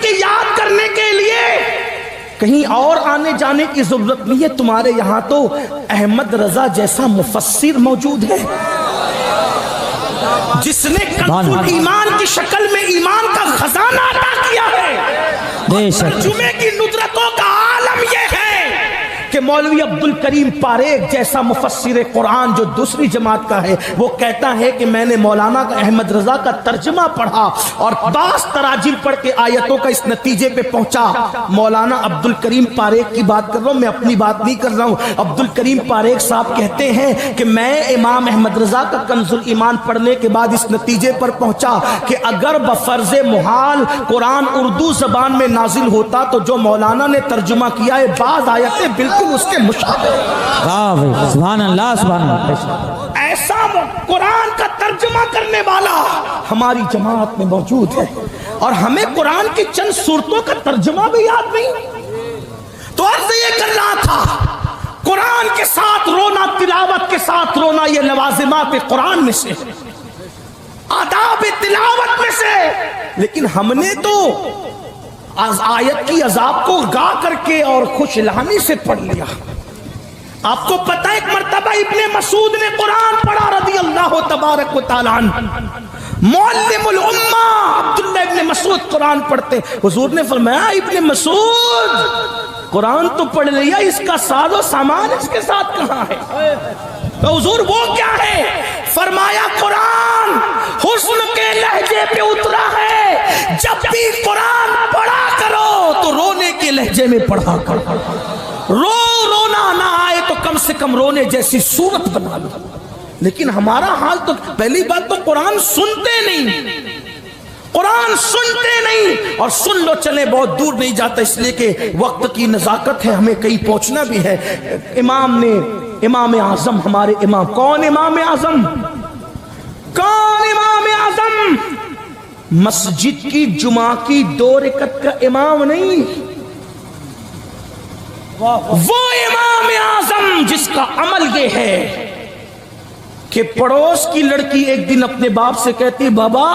کہ یاد کرنے کے لیے کہیں اور آنے جانے کی ضرورت نہیں ہے. تمہارے یہاں تو احمد رضا جیسا مفسر موجود ہے جس نے کنز الایمان کی شکل میں ایمان کا خزانہ عطا کیا ہے. ترجمے کی ندرتوں کا عالم یہ ہے کہ مولوی عبدالکریم پاریک جیسا مفسر قرآن جو دوسری جماعت کا ہے وہ کہتا ہے کہ میں نے مولانا احمد رضا کا ترجمہ پڑھا اور 10 تراجم پڑھ کے آیتوں کا اس نتیجے پہ پہنچا. مولانا عبدالکریم پاریک کی بات کر رہا ہوں, میں اپنی بات نہیں کر رہا ہوں. عبدالکریم پاریک صاحب کہتے ہیں کہ میں امام احمد رضا کا کنز الایمان پڑھنے کے بعد اس نتیجے پر پہنچا کہ اگر بفرض محال قرآن اردو زبان میں نازل ہوتا تو جو مولانا نے ترجمہ کیا ہے بعض آیتیں بالکل اس کے مشابہ. سبحان اللہ سبحان اللہ. ایسا قرآن کا ترجمہ کرنے والا ہماری جماعت میں موجود ہے اور ہمیں قرآن کی چند سورتوں کا ترجمہ بھی یاد نہیں. تو عرض یہ کر رہا تھا قرآن کے ساتھ رونا, تلاوت کے ساتھ رونا یہ لوازمات قرآن میں سے, آداب تلاوت میں سے. لیکن ہم نے تو آیت کی عذاب کو گا کر کے اور خوش لہانی سے پڑھ لیا. آپ کو پتہ ایک مرتبہ ابن مسعود نے قرآن پڑھا رضی اللہ تبارک و تعالیٰ عنہ. معلم الامہ عبداللہ ابن مسعود قرآن پڑھتے. حضور نے فرمایا ابن مسعود قرآن تو پڑھ لیا, اس کا ساز و سامان اس کے ساتھ کہاں ہے؟ تو حضور وہ کیا ہے؟ فرمایا قرآن حسن کے لہجے پہ اترا ہے, جب بھی قرآن پڑھا کرو تو رونے کے لہجے میں پڑھا کرو. رونا نہ آئے تو کم سے کم رونے جیسی صورت بنا لو. لیکن ہمارا حال تو پہلی بات تو قرآن سنتے نہیں, قرآن سنتے نہیں, اور سن لو چلے بہت دور نہیں جاتا اس لیے کہ وقت کی نزاکت ہے, ہمیں کہیں پہنچنا بھی ہے. امام اعظم ہمارے امام, کون امام اعظم؟ کون امام اعظم؟ مسجد کی جمعہ کی 2 رکعت کا امام نہیں, وہ امام اعظم جس کا عمل یہ ہے کہ پڑوس کی لڑکی ایک دن اپنے باپ سے کہتی بابا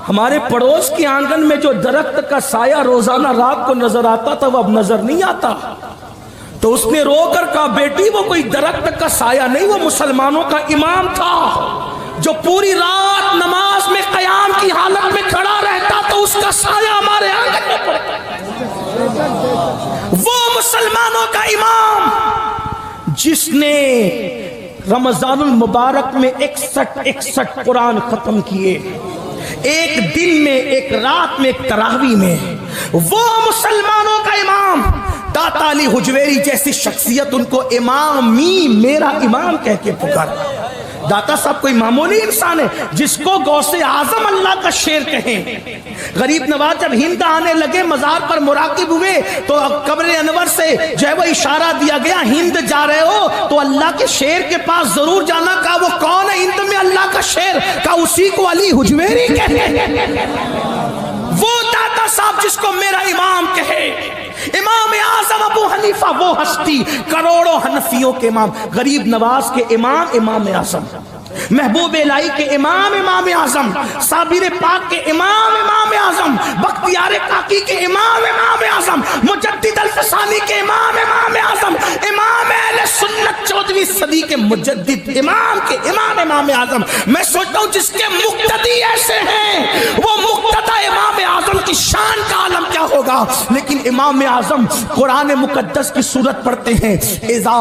ہمارے پڑوس کی آنگن میں جو درخت کا سایہ روزانہ رات کو نظر آتا تھا وہ اب نظر نہیں آتا. تو اس نے رو کر کہا بیٹی وہ کوئی درخت کا سایہ نہیں, وہ مسلمانوں کا امام تھا جو پوری رات نماز میں قیام کی حالت میں کھڑا رہتا تو اس کا سایہ ہمارے آنگن میں پڑتا. وہ مسلمانوں کا امام جس نے رمضان المبارک میں 61 قرآن ختم کیے, ایک دن میں, ایک رات میں, ایک تراویح میں. وہ مسلمانوں کا امام داتا علی حجویری جیسی شخصیت ان کو امامی میرا امام کہہ کے پکار. داتا صاحب کوئی معمولی انسان ہے جس کو غوث اعظم اللہ کا شیر کہیں. غریب نواز جب ہند آنے لگے مزار پر مراقب ہوئے تو قبر انور سے جو ہے وہ اشارہ دیا گیا ہند جا رہے ہو تو اللہ کے شیر کے پاس ضرور جانا. کہا وہ کون ہے ہند میں اللہ کا شیر؟ کہا اسی کو علی حجویری کہتے ہیں. وہ داتا صاحب جس کو میرا امام کہے. امام اعظم ابو حنیفہ وہ ہستی, کروڑوں حنفیوں کے امام, غریب نواز کے امام امام اعظم, محبوب الہی کے امام امام اعظم, صابر پاک کے امام امام اعظم, بختیار کاکی کے امام امام اعظم, مجدد الفسانی کے امام امام اعظم, امام اہل سنت 14ویں صدی کے مجدد امام کے امام امام اعظم. میں سوچتا ہوں جس کے مقتدی ایسے ہیں وہ مقتدی امام اعظم کی شان کا عالم کیا ہوگا. لیکن امام اعظم قرآن مقدس کی سورت پڑھتے ہیں اذا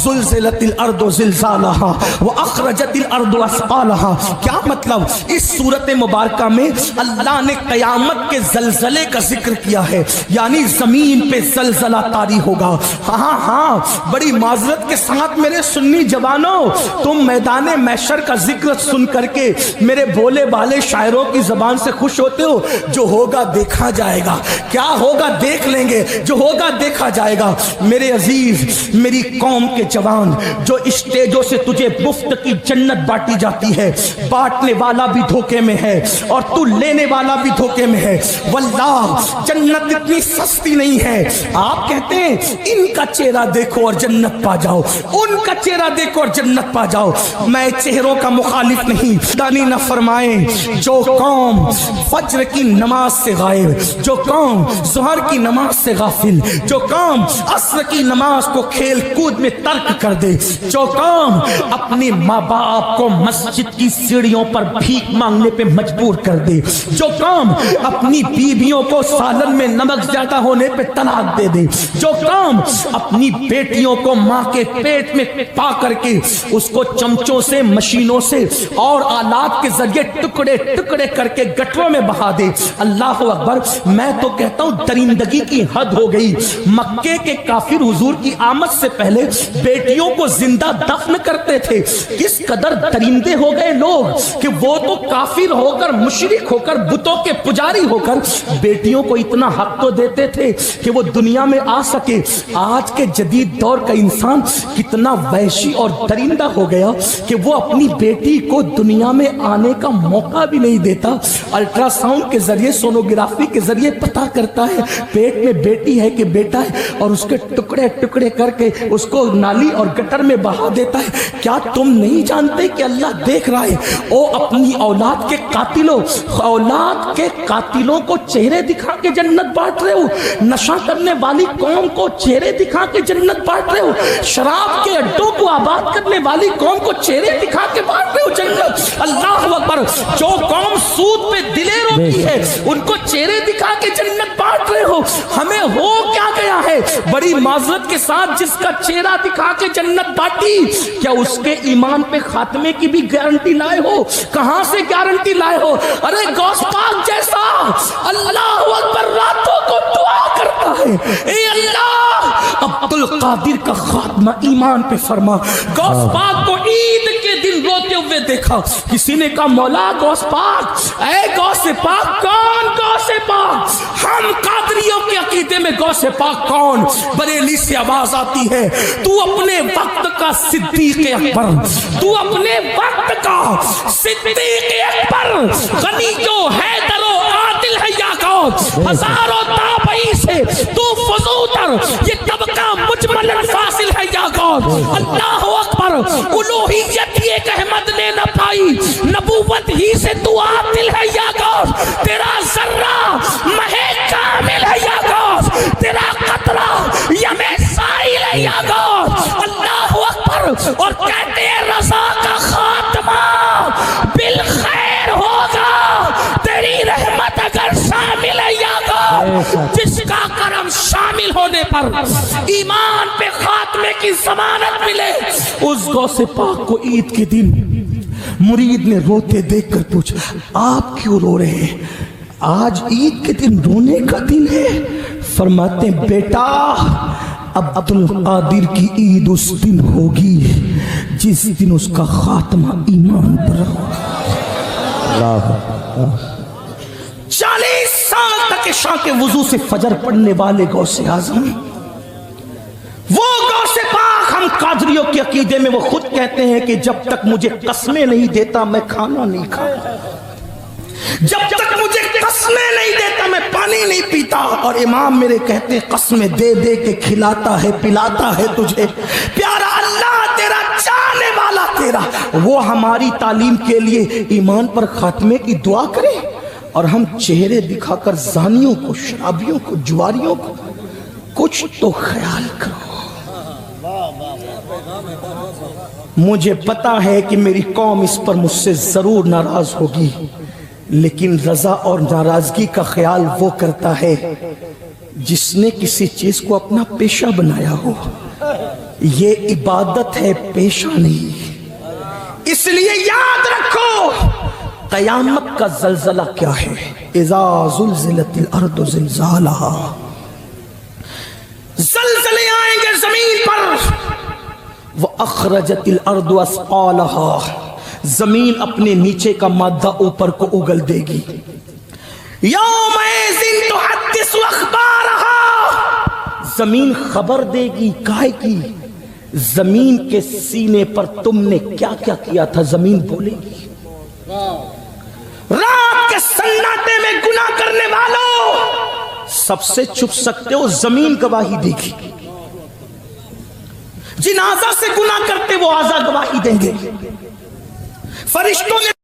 زلزلت الارض زلزالها واخرجت الارض اثقالها. کیا مطلب؟ اس سورت مبارکہ میں اللہ نے قیامت کے زلزلے کا ذکر کیا ہے, یعنی زمین پہ زلزلہ طاری ہوگا. ہاں بڑی معذرت کے ساتھ میرے سنی جوانوں, تم میدان محشر کا ذکر سن کر کے میرے بھولے بالے شاعروں کی زبان سے خوش ہوتے ہو. جو ہوگا دیکھا جائے گا, کیا ہوگا دیکھ لیں گے, جو ہوگا دیکھا جائے گا. میرے عزیز, میری قوم کے جوان, جو اسٹیجوں سے تجھے مفت کی جنت بانٹی جاتی ہے, بانٹنے والا بھی دھوکے میں ہے اور تو لینے والا بھی دھوکے میں ہے. واللہ جنت اتنی سستی نہیں ہے. آپ کہتے ہیں ان کا چہرہ دیکھو اور جنت پا جاؤ, ان کا چہرہ دیکھو اور جنت پا جاؤ. میں چہروں کا مخالف نہیں. دانی نہ فرمائیں جو قوم فجر کی نماز سے غائب, جو قوم ظہر کی نماز سے غافل, جو قوم عصر کی نماز کو کھیل کود میں ترک کر دے, جو قوم اپنے ماں باپ کو مسجد کی سیڑھیوں پر بھیک مانگنے پہ مجبور کر دے, جو قوم اپنی بیویوں کو سالن میں نمک زیادہ ہونے پہ طلاق دے دے, جو قوم اپنی بیٹیوں کو ماں کے پیٹ میں پا کر کے اس کو چمچوں سے, مشینوں سے اور آلات کے ذریعے ٹکڑے ٹکڑے کر کے گٹروں میں بہا دے. اللہ اکبر. میں تو کہتا ہوں درندگی کی حد ہو گئی. مکے کے کافر حضور کی آمد سے پہلے بیٹیوں کو زندہ دفن کرتے تھے. کس قدر درندے ہو گئے لوگ کہ وہ تو کافر ہو کر, مشرک ہو کر, بتوں کے پجاری ہو کر بیٹیوں کو اتنا حق تو دیتے تھے کہ وہ دنیا میں آ سکے. آج کے جدید دور کا انسان کتنا وحشی اور درندہ ہو گیا کہ وہ اپنی بیٹی کو دنیا میں آنے کا موقع بھی نہیں دیتا. الٹرا ساؤنڈ کے ذریعے, سونوگرافی کے ذریعے پتا کرتا ہے پیٹ میں بیٹی ہے کہ بیٹا ہے, اور اس کے ٹکڑے ٹکڑے کر کے اس کو نالی اور گٹر میں بہا دیتا ہے. کیا تم نہیں جانتے کہ اللہ دیکھ رہا ہے؟ او اپنی اولاد کے قاتلوں, اولاد کے قاتلوں کو چہرے دکھا کے جنت بانٹ رہے ہو, نشہ کرنے والی قوم کو چہرے دکھا کے جنت بانٹ رہے ہو, شراب کے اڈوں کو آباد کرنے والی قوم کو چہرے دکھا کے بانٹ رہے ہو جنت. اللہ اکبر. جو قوم سود پہ دلیں روتی ہے ان کو چہرے دکھا کے جنت بانٹ رہے ہو. ہمیں ہو کیا گیا ہے؟ بڑی معذرت کے ساتھ جس کا چہرہ دکھا کے جنت بانٹی, کیا اس کے ایمان پہ خاتمے کی بھی گارنٹی لائے ہو؟ کہاں سے گارنٹی لائے ہو؟ ارے غوث پاک جیسا اللہ اکبر راتوں کو دعا کرتا ہے, اے اللہ عبد القادر کا خاتمہ ایمان پہ فرما. غوث پاک کو عید کے دن روتے ہوئے دیکھا. کسی نے کہا مولا غوث پاک, اے غوث پاک کون غوث پاک؟ ہم قادریوں کے عقیدے میں غوث پاک کون؟ بریلی سے آواز آتی ہے تو اپنے وقت کا صدیق اکبر, تو اپنے وقت کا صدیق اکبر, غنی جو حیدر و عادل ہے یا غوث, ہزاروں تابعی سے تو فضوتر, یہ طبقہ مجمل فاصل ہے یا غوث. اللہ اکبر. الوہیت ہی ایک احمد نے نہ پائی, نبوت ہی سے تو عادل ہے یا غوث. تیرا ذرہ مہے کامل ہے یا غوث, تیرا قطرہ یم سائل ہے یا غوث. اللہ اکبر. اور کہتے ہیں رضا کا خاتمہ بالخیر ہوگا, تیری رحمت اگر شامل ہے یا غوث. جس کا کرم شامل ہونے پر ایمان پہ خاتمے کی ضمانت ملے, اس غوث پاک کو عید کے دن مرید نے روتے دیکھ کر پوچھا آپ کیوں رو رہے ہیں؟ آج عید کے دن رونے کا دن ہے. فرماتے ہیں بیٹا اب عبد القادر کی عید اس دن ہوگی جس دن اس کا خاتمہ ایمان پر ہوگا. 40 سال تک عشاء کے وضو سے فجر پڑھنے والے غوث اعظم, وہ غوث پاک ہم قادریوں کے عقیدے میں وہ خود کہتے ہیں کہ جب تک مجھے قسمیں نہیں دیتا میں کھانا نہیں کھاتا, جب تک مجھے قسمیں نہیں دیتا میں پانی نہیں پیتا. اور امام میرے کہتے ہیں قسمیں دے دے کے کھلاتا ہے پلاتا ہے تجھے پیارا اللہ تیرا, چاہنے والا تیرا. وہ ہماری تعلیم کے لیے ایمان پر خاتمے کی دعا کرے اور ہم چہرے دکھا کر زانیوں کو, شرابیوں کو, جواریوں کو کچھ تو خیال کرو. مجھے پتا ہے کہ میری قوم اس پر مجھ سے ضرور ناراض ہوگی, لیکن رضا اور ناراضگی کا خیال وہ کرتا ہے جس نے کسی چیز کو اپنا پیشہ بنایا ہو. یہ عبادت ہے, پیشہ نہیں. اس لیے یاد رکھو قیامت کا زلزلہ کیا ہے. اذا زلزلت الارض زلزالہا, زلزلے آئیں گے زمین پر. وَأَخْرَجَتِ الْأَرْضُ أَثْقَالَهَا, زمین اپنے نیچے کا مادہ اوپر کو اگل دے گی. یومئذ تحدث اخبارها, زمین خبر دے گی. کائے کی؟ زمین کے سینے پر تم نے کیا کیا کیا تھا زمین بولے گی. رات کے سناٹے میں گناہ کرنے والوں سب سے چھپ سکتے ہو, زمین گواہی دے گی. جن اعضاء سے گناہ کرتے وہ اعضاء گواہی دیں گے. فرشتوں نے